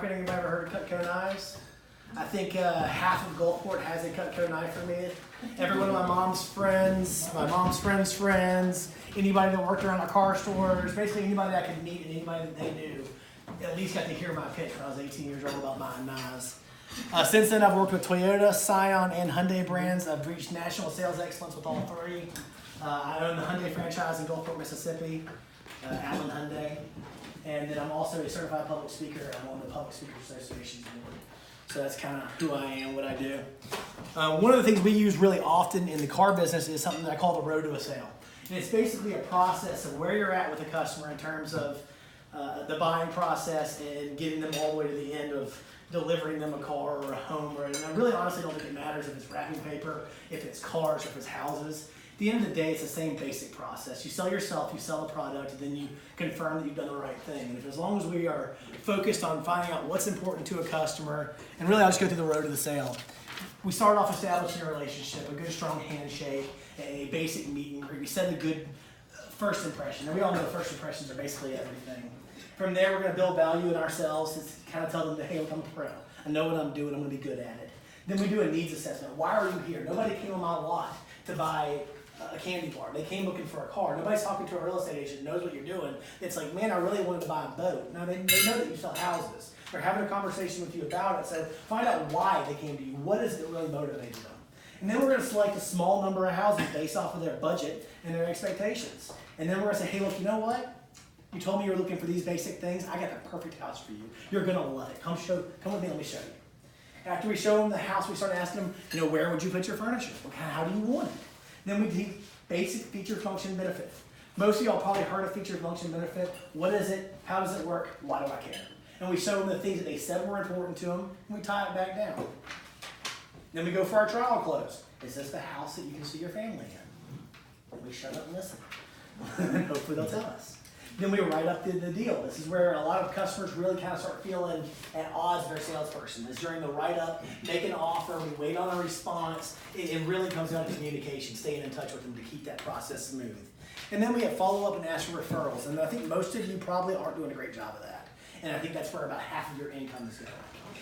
market. Anybody ever heard of Cutco knives? I think half of Gulfport has a Cutco knife for me. Every one of my mom's friends, anybody that worked around our car stores, basically anybody I could meet and anybody that they knew, at least got to hear my pitch when I was 18 years old about buying knives. Since then, I've worked with Toyota, Scion, and Hyundai brands. I've reached national sales excellence with all three. I own the Hyundai franchise in Gulfport, Mississippi, Allen Hyundai. And then I'm also a certified public speaker. I'm on the Public Speakers Association's board. So that's kind of who I am, what I do. One of the things we use really often in the car business is something that I call the road to a sale. And it's basically a process of where you're at with the customer in terms of the buying process and getting them all the way to the end of delivering them a car or a home. And I really honestly don't think it matters if it's wrapping paper, if it's cars, or if it's houses. At the end of the day, it's the same basic process. You sell yourself, you sell a product, and then you confirm that you've done the right thing. And if, as long as we are focused on finding out what's important to a customer, and really I'll just go through the road to the sale. We start off establishing a relationship, a good strong handshake, a basic meet and greet. We set a good first impression. And we all know first impressions are basically everything. From there, we're going to build value in ourselves to kind of tell them that, hey, look, I'm a pro. I know what I'm doing. I'm going to be good at it. Then we do a needs assessment. Why are you here? Nobody came on my lot to buy a candy bar. They came looking for a car. Nobody's talking to a real estate agent, knows what you're doing. It's like, man, I really wanted to buy a boat. Now, they know that you sell houses. They're having a conversation with you about it. So find out why they came to you. What is it that really motivated them? And then we're going to select a small number of houses based off of their budget and their expectations. And then we're going to say, hey, look, you know what? You told me you were looking for these basic things. I got the perfect house for you. You're going to love it. Come with me. Let me show you. After we show them the house, we start asking them, where would you put your furniture? How do you want it? Then we do basic feature, function, benefit. Most of y'all probably heard of feature, function, benefit. What is it? How does it work? Why do I care? And we show them the things that they said were important to them, and we tie it back down. Then we go for our trial close. Is this the house that you can see your family in? And we shut up and listen. And hopefully they'll tell us. Then we write up the deal. This is where a lot of customers really kind of start feeling at odds with their salesperson. Is during the write-up, make an offer, we wait on a response. It really comes down to communication, staying in touch with them to keep that process smooth. And then we have follow-up and ask for referrals. And I think most of you probably aren't doing a great job of that. And I think that's where about half of your income is going.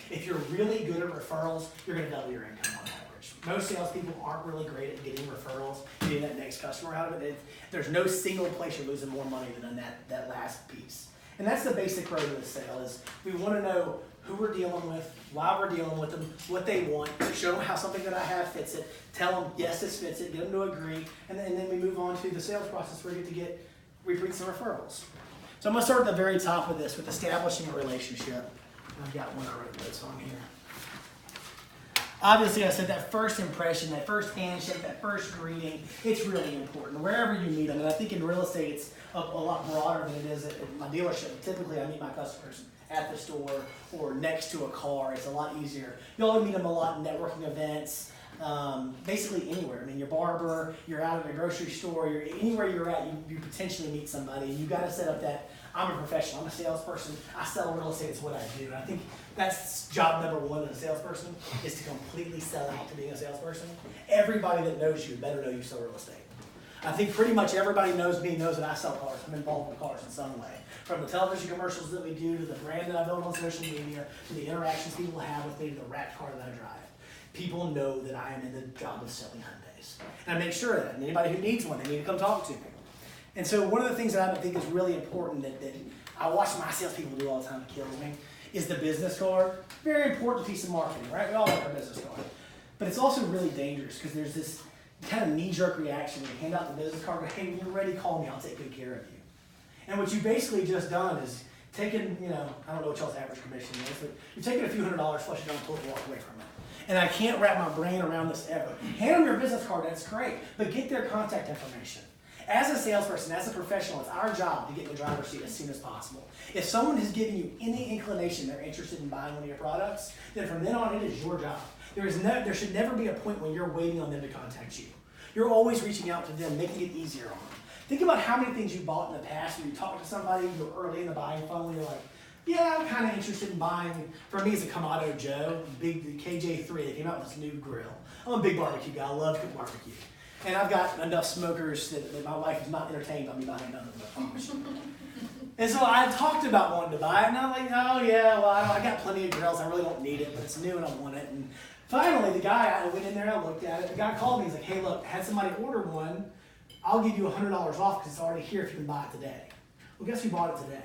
If you're really good at referrals, you're going to double your income on average. Most salespeople aren't really great at getting referrals, getting that next customer out of it. There's no single place you're losing more money than on that last piece. And that's the basic road to the sale is we want to know who we're dealing with, why we're dealing with them, what they want, show them how something that I have fits it, tell them, yes, this fits it, get them to agree, and then we move on to the sales process where we get to get repeats and referrals. So I'm going to start at the very top of this with establishing a relationship. I've got one I wrote notes on here. Obviously, I said that first impression, that first handshake, that first greeting, it's really important. Wherever you meet them, and I think in real estate it's a lot broader than it is at my dealership. Typically, I meet my customers at the store or next to a car. It's a lot easier. You'll meet them a lot in networking events, basically anywhere. I mean, your barber, you're out at a grocery store, anywhere you're at, you potentially meet somebody. You got to set up that, I'm a professional, I'm a salesperson, I sell real estate, it's what I do. And I think that's job number one as a salesperson, is to completely sell out to being a salesperson. Everybody that knows you better know you sell real estate. I think pretty much everybody knows me, knows that I sell cars. I'm involved with cars in some way. From the television commercials that we do, to the brand that I build on social media, to the interactions people have with me, to the wrapped car that I drive. People know that I am in the job of selling Hyundais. And I make sure of that. And anybody who needs one, they need to come talk to me. And so one of the things that I think is really important that I watch my salespeople do all the time, it kills me, is the business card. Very important piece of marketing, right? We all like our business card. But it's also really dangerous because there's this kind of knee-jerk reaction when you hand out the business card, hey, when you're ready, call me, I'll take good care of you. And what you've basically just done is taken, I don't know what y'all's average commission is, but you've taken a few $100, flush it down the toilet, and walk away from it. And I can't wrap my brain around this ever. Hand them your business card, that's great, but get their contact information. As a salesperson, as a professional, it's our job to get in the driver's seat as soon as possible. If someone has given you any inclination they're interested in buying one of your products, then from then on, it is your job. There should never be a point when you're waiting on them to contact you. You're always reaching out to them, making it easier on them. Think about how many things you bought in the past where you talk to somebody, you're early in the buying funnel, and you're like, yeah, I'm kind of interested in buying. For me, it's a Kamado Joe, the KJ3. They came out with this new grill. I'm a big barbecue guy. I love cooking barbecue. And I've got enough smokers that my wife is not entertained by me buying another one. And so I talked about wanting to buy it, and I'm like, oh yeah, well I got plenty of grills, I really don't need it, but it's new and I want it. And finally, the guy, I went in there and I looked at it. The guy called me. He's like, hey, look, had somebody order one. I'll give you $100 off because it's already here if you can buy it today. Well, guess who bought it today?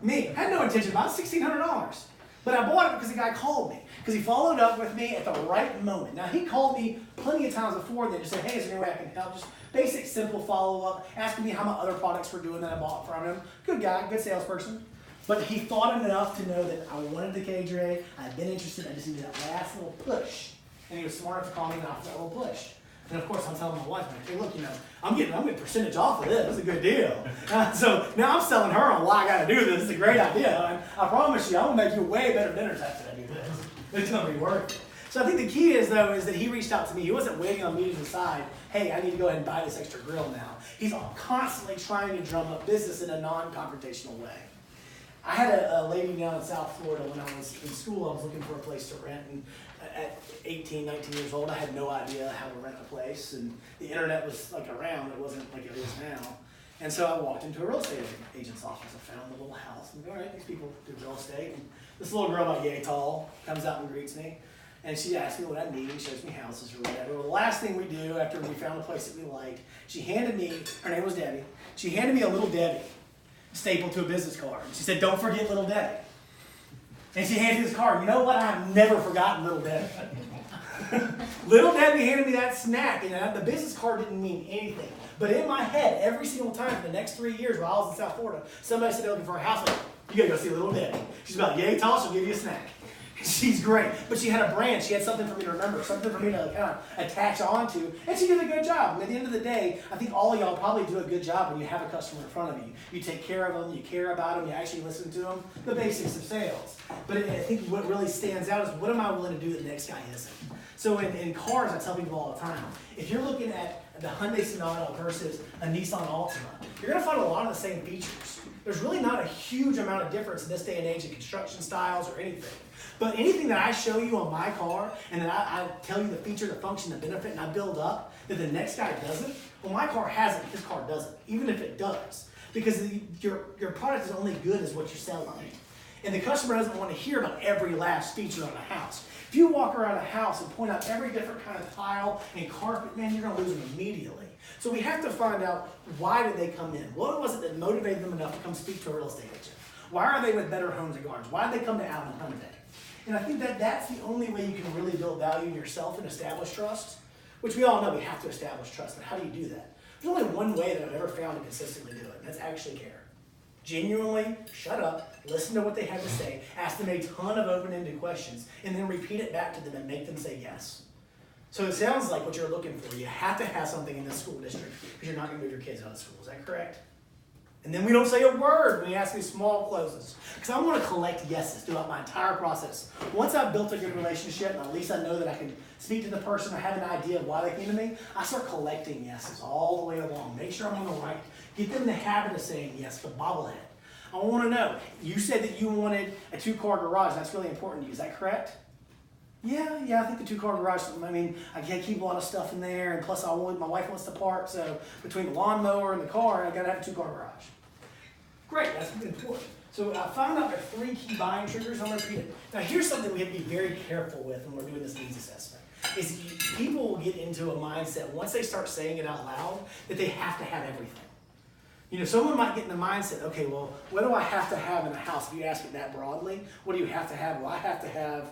Me. I had no intention of buying it. $1,600. But I bought it because the guy called me. Because he followed up with me at the right moment. Now, he called me plenty of times before then to say, hey, is there any way I can help? Just basic, simple follow-up, asking me how my other products were doing that I bought from him. Good guy, good salesperson. But he thought enough to know that I wanted the cage ray. I'd been interested. I just needed that last little push. And he was smart enough to call me and offer that little push. And of course, I'm telling my wife, hey, look, I'm getting a percentage off of this. It's a good deal. So now I'm selling her on why I got to do this. It's a great idea. And I promise you, I'm going to make you way better dinner after I do this. It's going to be worth it. So I think the key is, though, is that he reached out to me. He wasn't waiting on me to decide, hey, I need to go ahead and buy this extra grill now. He's constantly trying to drum up business in a non-confrontational way. I had a lady down in South Florida when I was in school. I was looking for a place to rent, and at 18, 19 years old, I had no idea how to rent a place, and the internet was like around. It wasn't like it is now. And so I walked into a real estate agent's office. I found the little house, and all right, these people do real estate. And this little girl about yay tall comes out and greets me, and she asked me what I need, and shows me houses or whatever. Well, the last thing we do after we found a place that we liked, she handed me, her name was Debbie, she handed me a little Debbie stapled to a business card. She said, don't forget little Debbie. And she handed me this card. You know what? I've never forgotten little Debbie. Little Debbie handed me that snack, and the business card didn't mean anything. But in my head, every single time for the next 3 years while I was in South Florida, somebody said they're looking for a house. Like, you gotta go see little Debbie. She's about yay tall, she'll give you a snack. She's great. But she had a brand. She had something for me to remember, something for me to kind of attach onto. And she did a good job. And at the end of the day, I think all of y'all probably do a good job when you have a customer in front of you. You take care of them, you care about them, you actually listen to them, the basics of sales. But I think what really stands out is what am I willing to do that the next guy isn't? So in cars, I tell people all the time, if you're looking at the Hyundai Sonata versus a Nissan Altima, you're going to find a lot of the same features. There's really not a huge amount of difference in this day and age in construction styles or anything. But anything that I show you on my car and that I tell you the feature, the function, the benefit, and I build up that the next guy doesn't, well, my car has it, his car doesn't, even if it does. Because your product is only good as what you're selling. And the customer doesn't want to hear about every last feature on a house. If you walk around a house and point out every different kind of tile and carpet, man, you're going to lose them immediately. So we have to find out, why did they come in? What was it that motivated them enough to come speak to a real estate agent? Why are they with Better Homes and Gardens? Why did they come to Allen Hyundai? And I think that that's the only way you can really build value in yourself and establish trust, which we all know we have to establish trust, but how do you do that? There's only one way that I've ever found to consistently do it, and that's actually care. Genuinely shut up, listen to what they have to say, ask them a ton of open-ended questions, and then repeat it back to them and make them say yes. So it sounds like what you're looking for. You have to have something in this school district because you're not going to move your kids out of school. Is that correct? And then we don't say a word when you ask these small closes. Because I want to collect yeses throughout my entire process. Once I've built a good relationship, and at least I know that I can speak to the person, I have an idea of why they came to me, I start collecting yeses all the way along. Make sure I'm on the right. Get them in the habit of saying yes, the bobblehead. I want to know, you said that you wanted a 2-car garage. That's really important to you. Is that correct? Yeah, I think the 2-car garage, I mean, I can't keep a lot of stuff in there, and plus my wife wants to park, so between the lawnmower and the car, I gotta have a 2-car garage. Great, that's important. So I found out there are 3 key buying triggers. I'm gonna repeat it. Now here's something we have to be very careful with when we're doing this needs assessment. Is people will get into a mindset, once they start saying it out loud, that they have to have everything. You know, someone might get in the mindset, okay, well, what do I have to have in a house? If you ask it that broadly, what do you have to have? Well, I have to have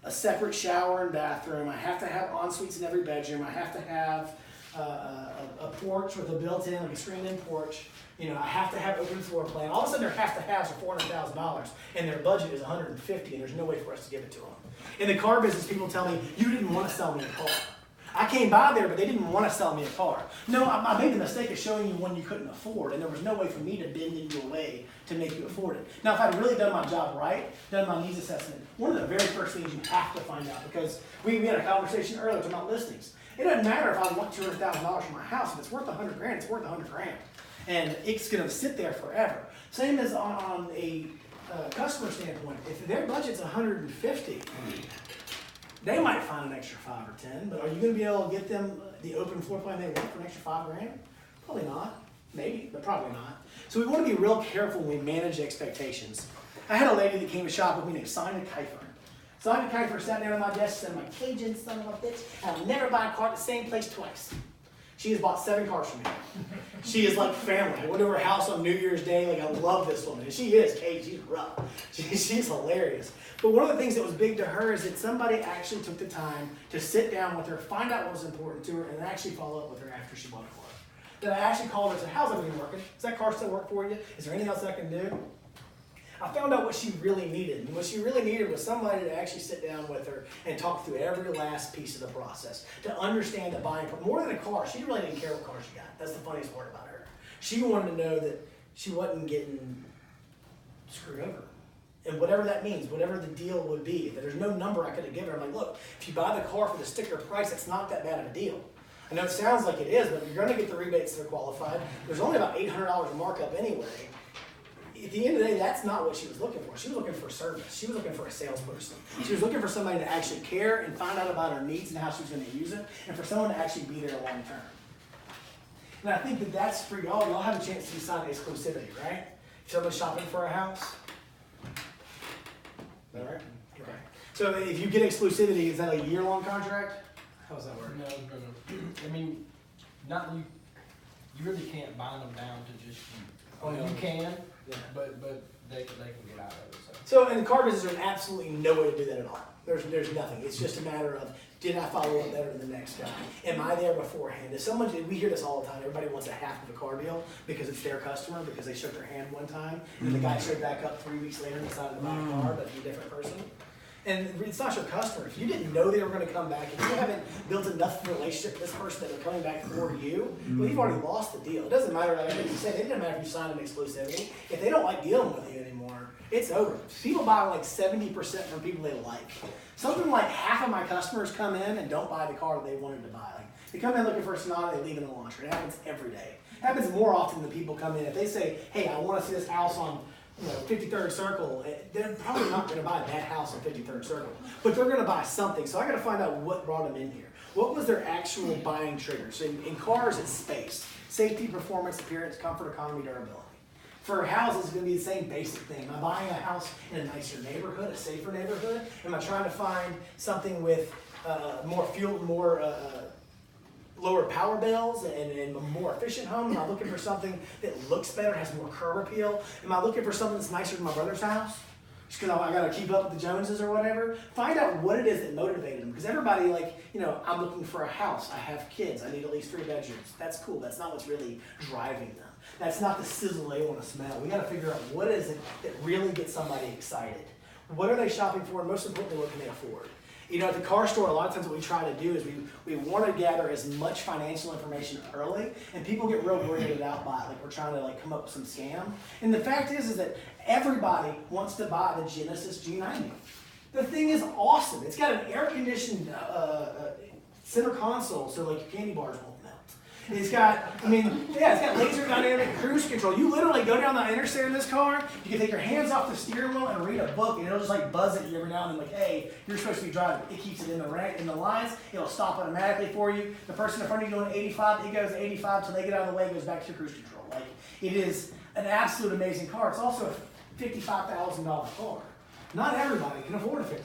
a separate shower and bathroom. I have to have en-suites in every bedroom. I have to have a porch with a built-in, like a screened-in porch. You know, I have to have open floor plan. All of a sudden, their have-to-haves are $400,000, and their budget is $150,000, and there's no way for us to give it to them. In the car business, people tell me, you didn't want to sell me a car. I came by there, but they didn't want to sell me a car. No, I made the mistake of showing you one you couldn't afford, and there was no way for me to bend into a way to make you afford it. Now, if I'd really done my job right, done my needs assessment, one of the very first things you have to find out, because we had a conversation earlier about listings. It doesn't matter if I want $200,000 for my house. If it's worth $100,000, it's worth $100,000. And it's going to sit there forever. Same as on a customer standpoint. If their budget's $150,000, they might find an extra 5 or 10, but are you going to be able to get them the open floor plan they want for an extra $5,000? Probably not. Maybe, but probably not. So we want to be real careful when we manage expectations. I had a lady that came to shop with me named Sonia Kiefer. Sonia Kiefer sat down at my desk and said, "My Cajun son of a bitch, I'll never buy a car at the same place twice." She has bought 7 cars from me. She is like family. I went to her house on New Year's Day. Like, I love this woman. And she is, Kate, she's rough. She's hilarious. But one of the things that was big to her is that somebody actually took the time to sit down with her, find out what was important to her, and actually follow up with her after she bought a car. That I actually called her and said, "How's everything working? Does that car still work for you? Is there anything else I can do?" I found out what she really needed. And what she really needed was somebody to actually sit down with her and talk through every last piece of the process. To understand that buying, more than a car, she really didn't care what car she got. That's the funniest part about her. She wanted to know that she wasn't getting screwed over. And whatever that means, whatever the deal would be, that there's no number I could have given her. I'm like, look, if you buy the car for the sticker price, it's not that bad of a deal. I know it sounds like it is, but you're going to get the rebates that are qualified. There's only about $800 markup anyway. At the end of the day, that's not what she was looking for. She was looking for service. She was looking for a salesperson. She was looking for somebody to actually care and find out about her needs and how she was going to use it, and for someone to actually be there long term. And I think that that's for y'all. Y'all have a chance to decide exclusivity, right? If someone's shopping for a house. Is that right? Okay. So if you get exclusivity, is that a year-long contract? How does that work? No. I mean, not you. You really can't bind them down to just you. Oh, no. You can, Yeah. but they can get out of it. So in the car business, there's absolutely no way to do that at all. There's nothing. It's just a matter of, did I follow up better than the next guy? Am I there beforehand? If someone, we hear this all the time, everybody wants a half of a car deal because it's their customer, because they shook their hand one time, and the guy showed back up 3 weeks later and decided to buy a car, but be a different person. And it's not your customer. If you didn't know they were going to come back, if you haven't built enough relationship with this person that they're coming back for you, well, you've already lost the deal. It doesn't matter, like you said, it doesn't matter if you sign an exclusivity. If they don't like dealing with you anymore, it's over. People buy like 70% from people they like. Something like half of my customers come in and don't buy the car that they wanted to buy. Like, they come in looking for a Sonata, they leave in a launcher. It happens every day. It happens more often than people come in. If they say, "Hey, I want to see this house on 53rd Circle," they're probably not going to buy that house on 53rd Circle, but they're going to buy something. So I got to find out what brought them in here. What was their actual buying trigger? So in cars, it's space, safety, performance, appearance, comfort, economy, durability. For houses, it's going to be the same basic thing. Am I buying a house in a nicer neighborhood, a safer neighborhood? Am I trying to find something with more fuel, lower power bills and a more efficient home? Am I looking for something that looks better, has more curb appeal? Am I looking for something that's nicer than my brother's house? Just because I got to keep up with the Joneses or whatever? Find out what it is that motivated them. Because everybody, I'm looking for a house. I have kids. I need at least 3 bedrooms. That's cool. That's not what's really driving them. That's not the sizzle they want to smell. We got to figure out what is it that really gets somebody excited. What are they shopping for? And most importantly, what can they afford? At the car store, a lot of times what we try to do is we want to gather as much financial information early, and people get real weirded out by it, like we're trying to come up with some scam. And the fact is that everybody wants to buy the Genesis G90. The thing is awesome. It's got an air-conditioned center console, so your candy bars won't melt. It's got, it's got laser dynamic cruise control. You literally go down the interstate in this car, you can take your hands off the steering wheel and read a book, and it'll just buzz at you every now and then, hey, you're supposed to be driving. It keeps it in the lines. It'll stop automatically for you. The person in front of you going 85, it goes 85 till they get out of the way, it goes back to cruise control. It is an absolute amazing car. It's also a $55,000 car. Not everybody can afford a $55,000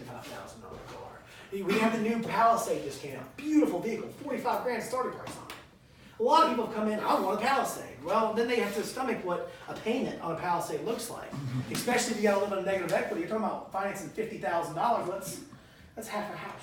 car. We have the new Palisade discount. Beautiful vehicle, $45,000 starting price on it. A lot of people come in, I want a Palisade. Well, then they have to stomach what a payment on a Palisade looks like. Especially if you got a little bit of negative equity. You're talking about financing $50,000. That's half a house.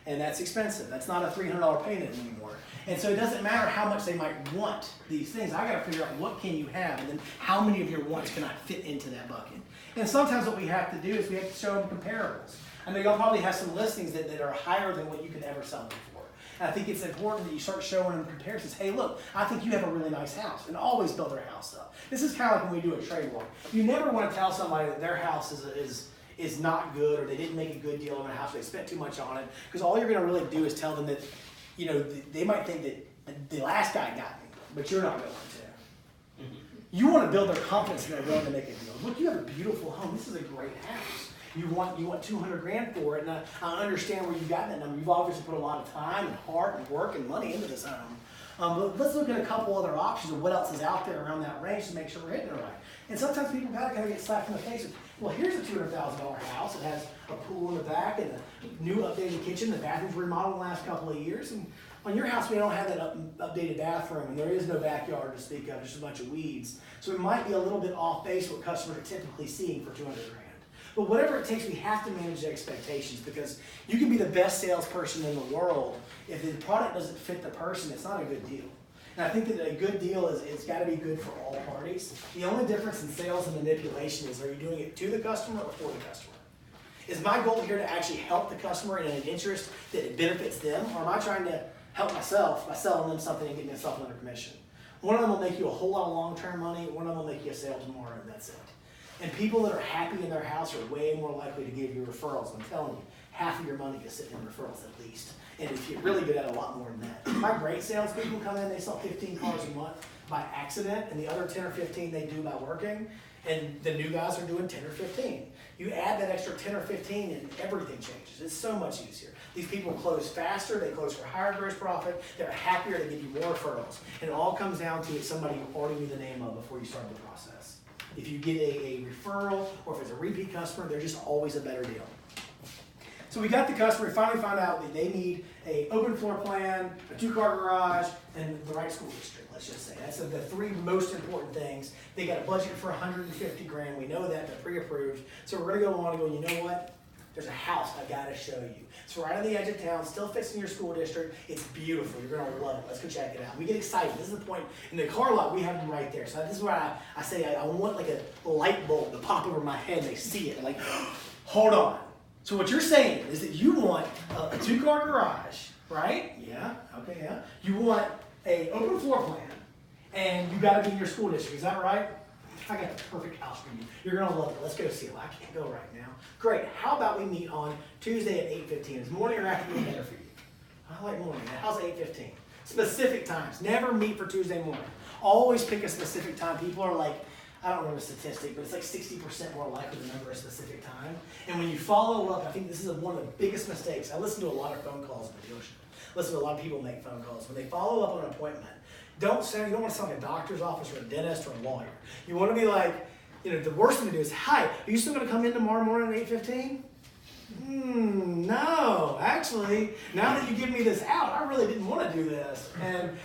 And that's expensive. That's not a $300 payment anymore. And so it doesn't matter how much they might want these things. I got to figure out what can you have, and then how many of your wants can I fit into that bucket. And sometimes what we have to do is we have to show them comparables. I know y'all probably have some listings that are higher than what you could ever sell them for. And I think it's important that you start showing them comparisons. Hey, look, I think you have a really nice house. And always build their house up. This is kind of like when we do a trade war. You never want to tell somebody that their house is not good, or they didn't make a good deal on their house, or they spent too much on it. Because all you're going to really do is tell them that, they might think that the last guy got me, but you're not going to. You want to build their confidence and they're willing to make a deal. Look, you have a beautiful home. This is a great house. You want $200,000 for it, and I understand where you got that number. You've obviously put a lot of time and heart and work and money into this home. But let's look at a couple other options of what else is out there around that range to make sure we're hitting it right. And sometimes people gotta kind of get slapped in the face with, well, here's a $200,000 house. It has a pool in the back and a new updated kitchen. The bathroom's remodeled in the last couple of years. And on your house, we don't have that updated bathroom, and there is no backyard to speak of, just a bunch of weeds. So we might be a little bit off base what customers are typically seeing for 200 grand. But whatever it takes, we have to manage the expectations, because you can be the best salesperson in the world. If the product doesn't fit the person, it's not a good deal. And I think that a good deal is, it's got to be good for all parties. The only difference in sales and manipulation is, are you doing it to the customer or for the customer? Is my goal here to actually help the customer in an interest that it benefits them, or am I trying to help myself by selling them something and getting myself another commission? One of them will make you a whole lot of long-term money, one of them will make you a sale tomorrow, and that's it. And people that are happy in their house are way more likely to give you referrals. I'm telling you, half of your money is sitting in referrals at least. And if you're really good at a lot more than that. My great salespeople come in, they sell 15 cars a month by accident, and the other 10 or 15 they do by working. And the new guys are doing 10 or 15. You add that extra 10 or 15 and everything changes. It's so much easier. These people close faster, they close for higher gross profit, they're happier, they give you more referrals. And it all comes down to somebody you already knew the name of before you started the process. If you get a referral, or if it's a repeat customer, they're just always a better deal. So we got the customer, we finally found out that they need an open floor plan, a 2-car garage, and the right school district, let's just say. That's the 3 most important things. They got a budget for 150 grand, we know that, they're pre-approved. So we're gonna go on and go, you know what? There's a house I gotta show you. It's right on the edge of town, still fits in your school district. It's beautiful, you're gonna love it. Let's go check it out. We get excited, this is the point. In the car lot, we have them right there. So this is where I say I want like a light bulb to pop over my head and they see it. And like, hold on. So what you're saying is that you want a 2-car garage, right? Yeah, okay, yeah. You want an open floor plan, and you gotta be in your school district, is that right? I got the perfect house for you. You're gonna love it. Let's go see it. Well, I can't go right now. Great, how about we meet on Tuesday at 8:15? Is morning or afternoon better for you? I like morning. How's 8:15? Specific times. Never meet for Tuesday morning. Always pick a specific time. People are like, I don't remember the statistic, but it's like 60% more likely to remember a specific time. And when you follow up, I think this is one of the biggest mistakes. I listen to a lot of phone calls in the dealership. Listen to a lot of people make phone calls. When they follow up on an appointment, you don't want to sound like a doctor's office or a dentist or a lawyer. You want to be like, the worst thing to do is, hi, are you still going to come in tomorrow morning at 8:15? No, actually, now that you give me this out, I really didn't want to do this. And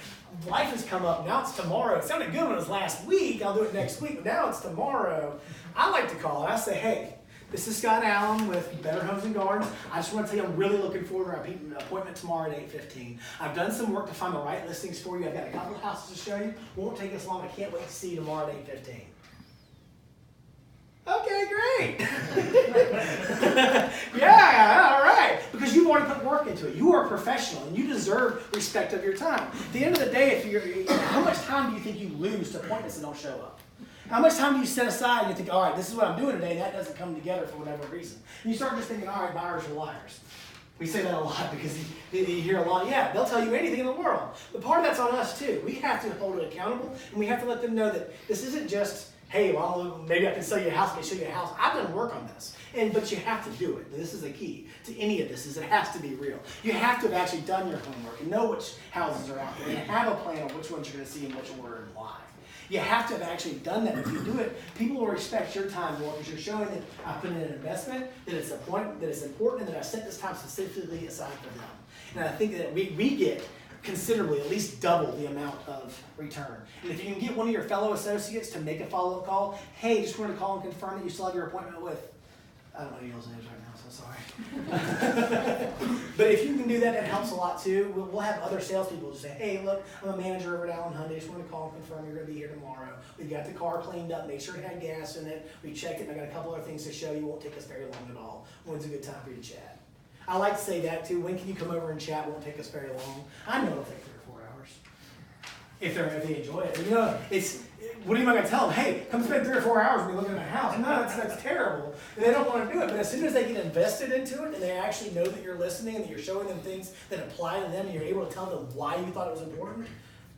life has come up, now it's tomorrow. It sounded good when it was last week, I'll do it next week, but now it's tomorrow. I like to call it, I say, hey, this is Scott Allen with Better Homes and Gardens. I just want to tell you I'm really looking forward to our appointment tomorrow at 8:15. I've done some work to find the right listings for you. I've got a couple of houses to show you. Won't take us long. I can't wait to see you tomorrow at 8:15. Okay, great. Yeah, all right. Because you've already put work into it. You are a professional and you deserve respect of your time. At the end of the day, how much time do you think you lose to appointments that don't show up? How much time do you set aside and you think, all right, this is what I'm doing today, and that doesn't come together for whatever reason? And you start just thinking, all right, buyers are liars. We say that a lot because you hear a lot, yeah, they'll tell you anything in the world. But part of that's on us too. We have to hold it accountable, and we have to let them know that this isn't just, hey, well, maybe I can sell you a house, I can show you a house. I've done work on this. But you have to do it. This is the key to any of this, is it has to be real. You have to have actually done your homework and know which houses are out there and have a plan on which ones you're going to see in which order and why. You have to have actually done that. If you do it, people will respect your time more because you're showing that I put in an investment, that it's a point, that it's important, and that I set this time specifically aside for them. And I think that we get considerably, at least double the amount of return. And if you can get one of your fellow associates to make a follow-up call, hey, just wanted to call and confirm that you still have your appointment with, I don't know y'all's names right now, so sorry. But if you can do that, that helps a lot too. We'll have other salespeople just say, hey, look, I'm a manager over at Allen Hyundai. Just want to call and confirm you're going to be here tomorrow. We've got the car cleaned up, make sure it had gas in it. We checked it, and I got a couple other things to show you. Won't take us very long at all. When's a good time for you to chat? I like to say that too. When can you come over and chat? Won't take us very long. I know it'll take 3 or 4 hours. If they enjoy it. What am I going to tell them? Hey, come spend 3 or 4 hours when you're looking at a house. No, that's terrible. And they don't want to do it. But as soon as they get invested into it and they actually know that you're listening and that you're showing them things that apply to them and you're able to tell them why you thought it was important,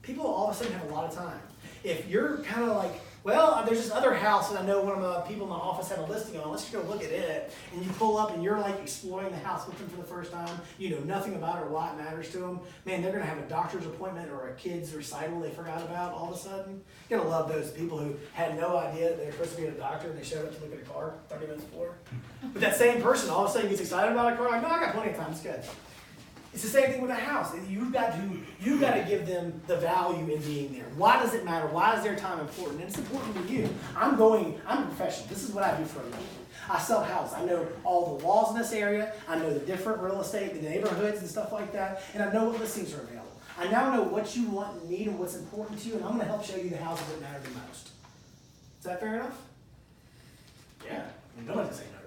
people all of a sudden have a lot of time. If you're kind of like Well, there's this other house, and I know one of the people in my office had a listing on. Let's just go look at it. And you pull up, and you're like exploring the house with them for the first time. You know nothing about it or why it matters to them. Man, they're gonna have a doctor's appointment or a kid's recital they forgot about all of a sudden. You're gonna love those people who had no idea that they were supposed to be at a doctor and they showed up to look at a car 30 minutes before. But that same person all of a sudden gets excited about a car. Like, no, I got plenty of time. It's good. It's the same thing with a house. You've got to give them the value in being there. Why does it matter? Why is their time important? And it's important to you. I'm a professional. This is what I do for a living. I sell houses. I know all the laws in this area. I know the different real estate, the neighborhoods and stuff like that. And I know what listings are available. I now know what you want and need and what's important to you. And I'm going to help show you the houses that matter the most. Is that fair enough? Yeah. Nobody can say no.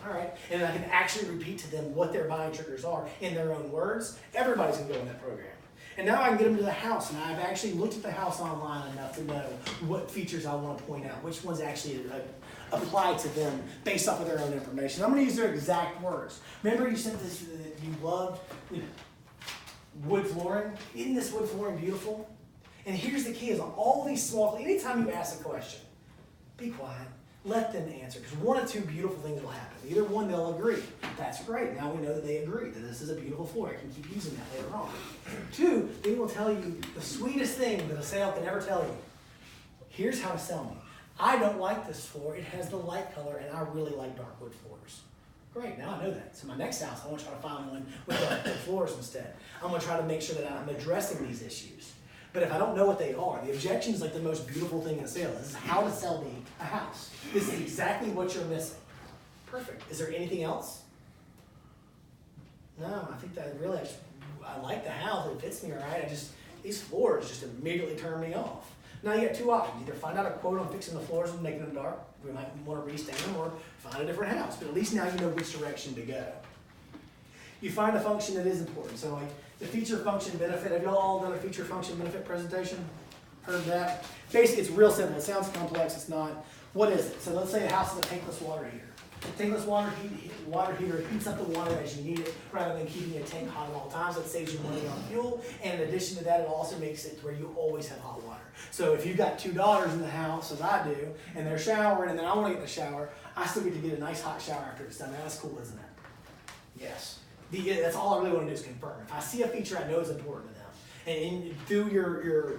All right, and I can actually repeat to them what their buying triggers are in their own words. Everybody's gonna go in that program. And now I can get them to the house, and I've actually looked at the house online enough to know what features I want to point out, which ones actually apply to them based off of their own information. I'm gonna use their exact words. Remember you said this, that you loved wood flooring? Isn't this wood flooring beautiful? And here's the key, is on all these small, anytime you ask a question, be quiet. Let them answer, because one of two beautiful things will happen. Either one, they'll agree. That's great. Now we know that they agree that this is a beautiful floor. I can keep using that later on. Two, they will tell you the sweetest thing that a sale can ever tell you. Here's how to sell me. I don't like this floor. It has the light color, and I really like dark wood floors. Great, now I know that. So my next house, I want to try to find one with dark wood floors instead. I'm going to try to make sure that I'm addressing these issues. But if I don't know what they are, the objection is like the most beautiful thing in a sale. This is how to sell me a house. This is exactly what you're missing. Perfect. Is there anything else? No, I think that really, I like the house. It fits me all right. These floors just immediately turn me off. Now you got two options. Either find out a quote on fixing the floors and making them dark. We might want to restain them, or find a different house. But at least now you know which direction to go. You find a function that is important. So like the feature function benefit. Have y'all all done a feature function benefit presentation? Heard that? Basically, it's real simple. It sounds complex. It's not. What is it? So let's say a house is a tankless water heater. A tankless water heater heats up the water as you need it, rather than keeping your tank hot at all times. It saves you money on fuel, and in addition to that, it also makes it to where you always have hot water. So if you've got two daughters in the house, as I do, and they're showering, and then I want to get in the shower, I still get to get a nice hot shower after it's done. That's cool, isn't it? Yes. That's all I really want to do is confirm. If I see a feature I know is important to them, and through your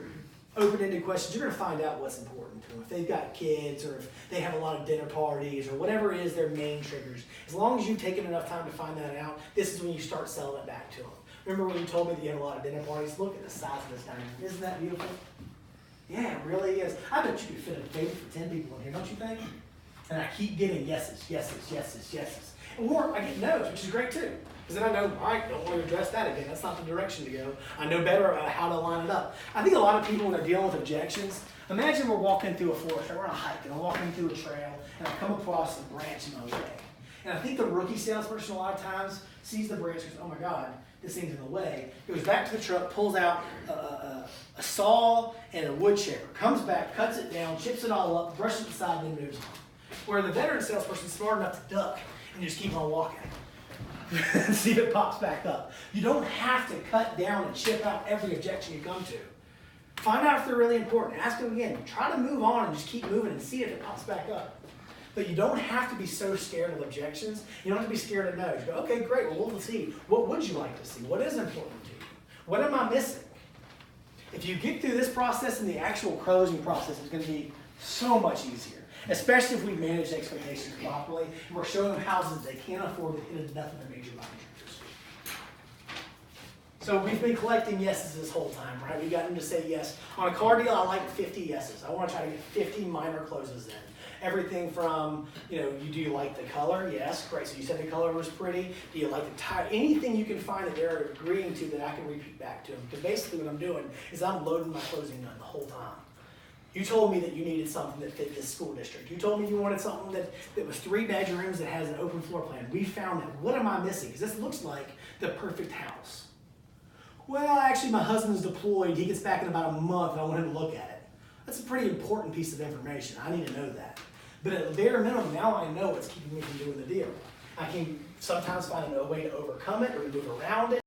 open-ended questions, you're going to find out what's important to them. If they've got kids, or if they have a lot of dinner parties, or whatever it is their main triggers. As long as you've taken enough time to find that out, this is when you start selling it back to them. Remember when you told me that you had a lot of dinner parties? Look at the size of this dining room. Isn't that beautiful? Yeah, it really is. I bet you could fit a table for 10 people in here, don't you think? And I keep getting yeses, yeses, yeses, yeses. Or I get no's, which is great too. Because then I know, all right, don't want to address that again. That's not the direction to go. I know better how to line it up. I think a lot of people, when they're dealing with objections, imagine we're walking through a forest, or we're on a hike, and I'm walking through a trail, and I come across a branch in my way. And I think the rookie salesperson a lot of times sees the branch and goes, oh my God, this thing's in the way. Goes back to the truck, pulls out a saw and a wood chipper, comes back, cuts it down, chips it all up, brushes it aside, and then moves on. Where the veteran salesperson is smart enough to duck and just keep on walking. See if it pops back up. You don't have to cut down and chip out every objection you come to. Find out if they're really important. Ask them again. Try to move on and just keep moving and see if it pops back up. But you don't have to be so scared of objections. You don't have to be scared of no's. You go, okay, great. Well, we'll see. What would you like to see? What is important to you? What am I missing? If you get through this process, and the actual closing process is going to be so much easier. Especially if we manage expectations properly, and we're showing them houses they can't afford to hit enough of the major buying triggers. So we've been collecting yeses this whole time, right? We got them to say yes. On a car deal, I like 50 yeses. I want to try to get 50 minor closes in. Everything from, do you like the color? Yes, great. So you said the color was pretty. Do you like the tire? Anything you can find that they're agreeing to that I can repeat back to them. Because basically what I'm doing is I'm loading my closing gun the whole time. You told me that you needed something that fit this school district. You told me you wanted something that was 3 bedrooms that has an open floor plan. We found that. What am I missing? Because this looks like the perfect house. Well, actually, my husband's deployed. He gets back in about a month, and I want him to look at it. That's a pretty important piece of information. I need to know that. But at the bare minimum, now I know what's keeping me from doing the deal. I can sometimes find a way to overcome it or to move around it.